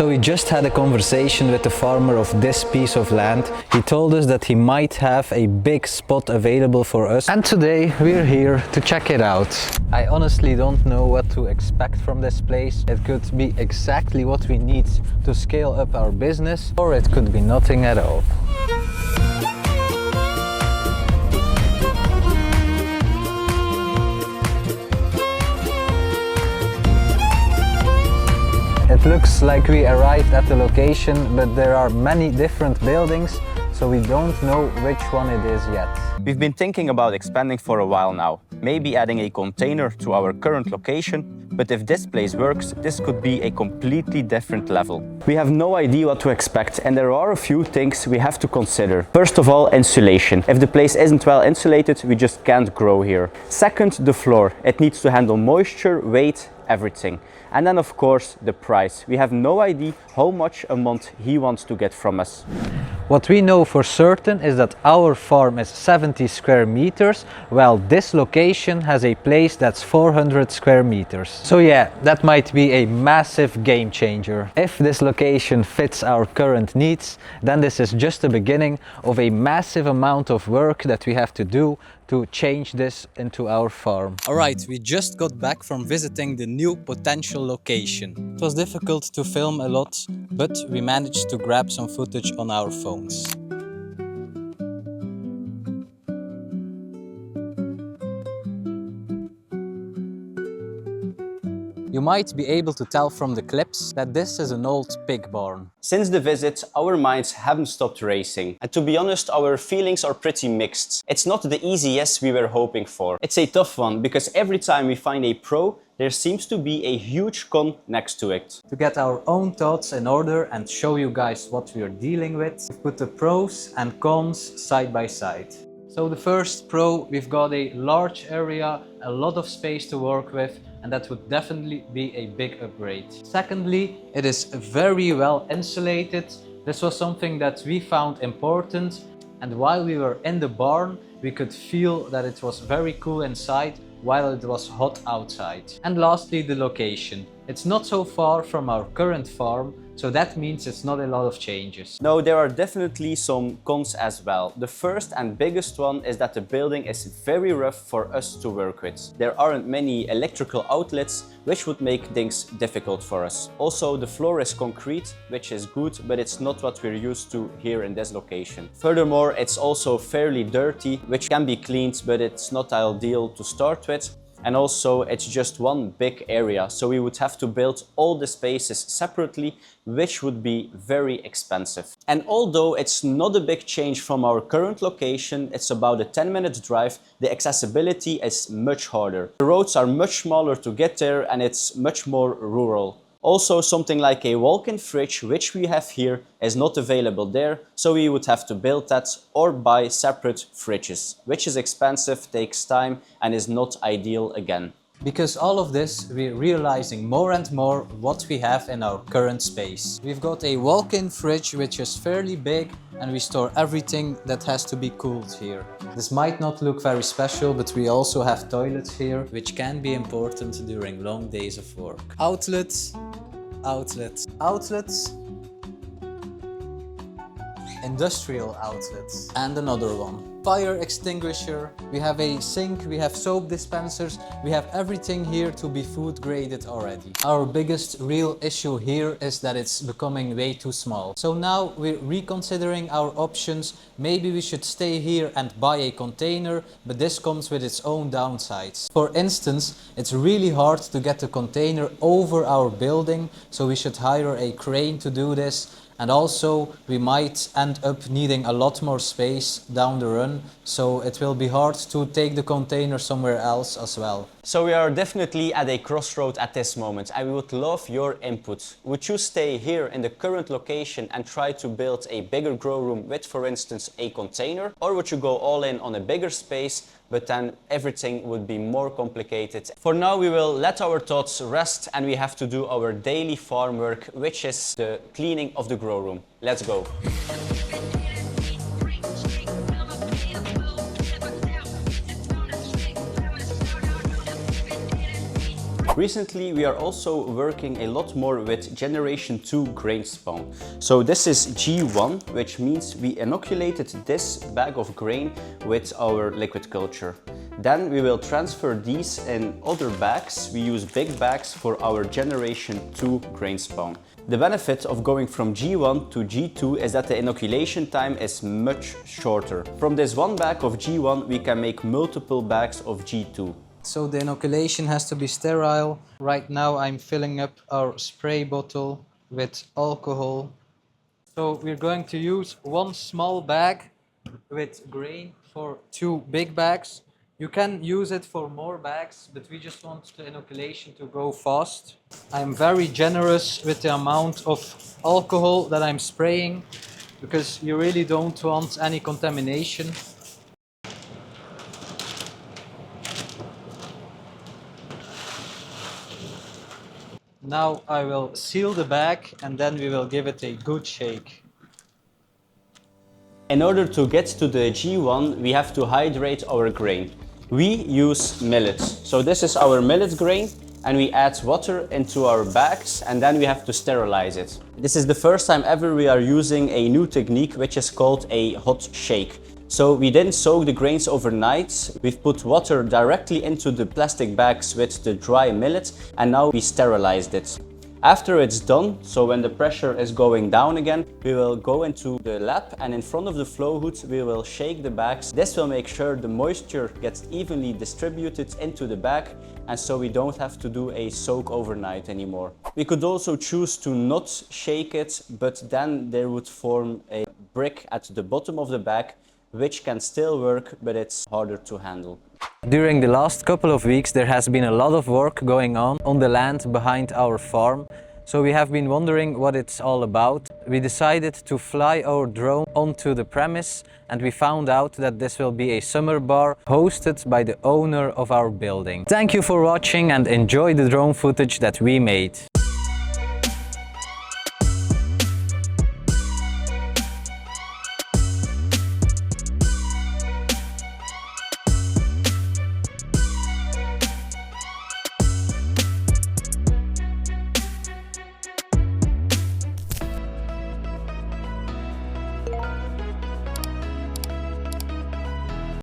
So we just had a conversation with the farmer of this piece of land. He told us that he might have a big spot available for us, and today we're here to check it out. I honestly don't know what to expect from this place. It could be exactly what we need to scale up our business, or it could be nothing at all. It looks like we arrived at the location, but there are many different buildings, so we don't know which one it is yet. We've been thinking about expanding for a while now, maybe adding a container to our current location, but if this place works, this could be a completely different level. We have no idea what to expect, and there are a few things we have to consider. First of all, insulation. If the place isn't well insulated, we just can't grow here. Second, the floor. It needs to handle moisture, weight, everything. And then of course the price. We have no idea how much a month he wants to get from us. What we know for certain is that our farm is 70 square meters, while this location has a place that's 400 square meters. So yeah, that might be a massive game changer. If this location fits our current needs, then this is just the beginning of a massive amount of work that we have to do to change this into our farm. Alright, we just got back from visiting the new potential location. It was difficult to film a lot, but we managed to grab some footage on our phones. You might be able to tell from the clips that this is an old pig barn. Since the visit, our minds haven't stopped racing. And to be honest, our feelings are pretty mixed. It's not the easy yes we were hoping for. It's a tough one, because every time we find a pro, there seems to be a huge con next to it. To get our own thoughts in order and show you guys what we are dealing with, we've put the pros and cons side by side. So the first pro, we've got a large area, a lot of space to work with, and that would definitely be a big upgrade. Secondly, it is very well insulated. This was something that we found important, and while we were in the barn, we could feel that it was very cool inside while it was hot outside. And lastly, the location. It's not so far from our current farm, so that means it's not a lot of changes. No, there are definitely some cons as well. The first and biggest one is that the building is very rough for us to work with. There aren't many electrical outlets, which would make things difficult for us. Also, the floor is concrete, which is good, but it's not what we're used to here in this location. Furthermore, it's also fairly dirty, which can be cleaned, but it's not ideal to start with. And also, it's just one big area, so we would have to build all the spaces separately, which would be very expensive. And although it's not a big change from our current location, it's about a 10-minute drive, the accessibility is much harder. The roads are much smaller to get there, and it's much more rural. Also, something like a walk-in fridge, which we have here, is not available there, so we would have to build that or buy separate fridges, which is expensive, takes time, and is not ideal again. Because all of this, we're realizing more and more what we have in our current space. We've got a walk-in fridge which is fairly big, and we store everything that has to be cooled here. This might not look very special, but we also have toilets here, which can be important during long days of work. Outlets, outlets, outlets, industrial outlets, and another one. Fire extinguisher, we have a sink, we have soap dispensers, we have everything here to be food graded already. Our biggest real issue here is that it's becoming way too small. So now we're reconsidering our options. Maybe we should stay here and buy a container, but this comes with its own downsides. For instance, it's really hard to get the container over our building, so we should hire a crane to do this. And also, we might end up needing a lot more space down the run, so it will be hard to take the container somewhere else as well. So we are definitely at a crossroad at this moment, and we would love your input. Would you stay here in the current location and try to build a bigger grow room with, for instance, a container? Or would you go all in on a bigger space, but then everything would be more complicated? For now, we will let our thoughts rest, and we have to do our daily farm work, which is the cleaning of the grow room. Let's go. Recently, we are also working a lot more with Generation 2 grain spawn. So this is G1, which means we inoculated this bag of grain with our liquid culture. Then we will transfer these in other bags. We use big bags for our Generation 2 grain spawn. The benefit of going from G1 to G2 is that the inoculation time is much shorter. From this one bag of G1, we can make multiple bags of G2. So the inoculation has to be sterile. Right now I'm filling up our spray bottle with alcohol. So we're going to use one small bag with grain for 2 big bags. You can use it for more bags, but we just want the inoculation to go fast. I'm very generous with the amount of alcohol that I'm spraying because you really don't want any contamination. Now I will seal the bag and then we will give it a good shake. In order to get to the G1, we have to hydrate our grain. We use millet. So this is our millet grain and we add water into our bags and then we have to sterilize it. This is the first time ever we are using a new technique which is called a hot shake. So we didn't soak the grains overnight. We've put water directly into the plastic bags with the dry millet and now we sterilized it. After it's done, so when the pressure is going down again, we will go into the lab and in front of the flow hood we will shake the bags. This will make sure the moisture gets evenly distributed into the bag and so we don't have to do a soak overnight anymore. We could also choose to not shake it, but then there would form a brick at the bottom of the bag which can still work, but it's harder to handle. During the last couple of weeks there has been a lot of work going on the land behind our farm. So we have been wondering what it's all about. We decided to fly our drone onto the premise and we found out that this will be a summer bar hosted by the owner of our building. Thank you for watching and enjoy the drone footage that we made.